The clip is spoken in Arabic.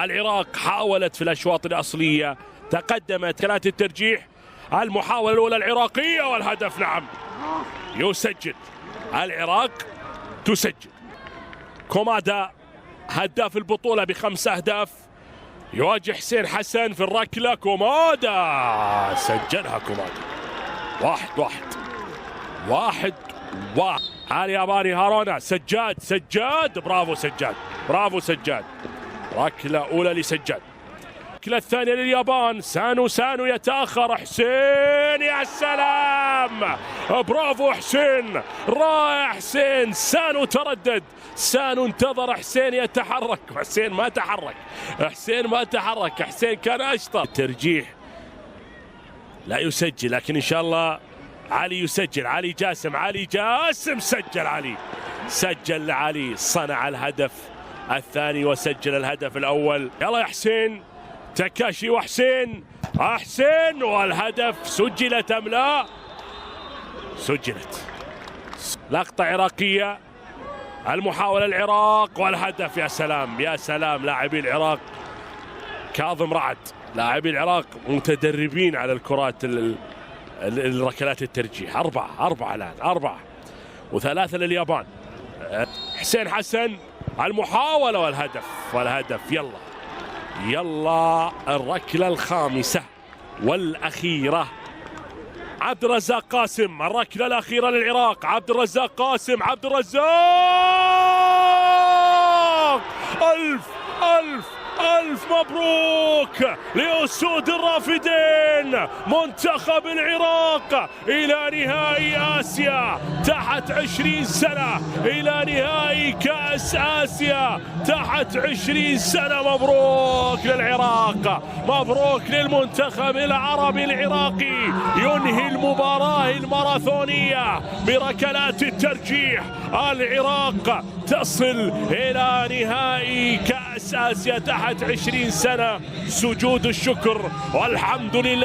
العراق حاولت في الأشواط الأصلية، تقدمت كانت الترجيح. المحاولة الأولى العراقية والهدف نعم يسجل. العراق تسجل. كومادا هداف البطولة ب5 أهداف يواجه حسين حسن في الركلة. كومادا سجلها. كومادا 1-1. الياباني هارونا. سجاد برافو سجاد، برافو سجاد. ركلة أولى لسجاد. الركلة الثانية لليابان. سانو يتأخر. حسين يا سلام، برافو حسين، رائع حسين. سانو تردد، سانو انتظر حسين يتحرك، حسين ما تحرك، حسين كان أشطر. الترجيح لا يسجل، لكن إن شاء الله علي يسجل. علي جاسم سجل علي، صنع الهدف الثاني وسجل الهدف الأول. يلا يا حسين، تكاشي وحسين، والهدف سجلت أم لا؟ سجلت. لقطة عراقية، المحاولة العراق والهدف. يا سلام لاعبي العراق. كاظم رعد، لاعبي العراق متدربين على الكرات الركلات الترجيح. 4 الآن، 4 و3 لليابان. حسين حسن، المحاولة والهدف. يلا الركلة الخامسة والأخيرة. عبد الرزاق قاسم، الركلة الأخيرة للعراق. عبد الرزاق قاسم، ألف مبروك لأسود الرافدين منتخب العراق إلى نهائي آسيا تحت 20 سنة، إلى نهائي كأس آسيا تحت 20 سنة. مبروك للعراق، مبروك للمنتخب العربي العراقي. ينهي المباراة الماراثونية بركلات الترجيح. العراق تصل إلى نهائي كأس آسيا تحت 20 سنة. سجود الشكر والحمد لله.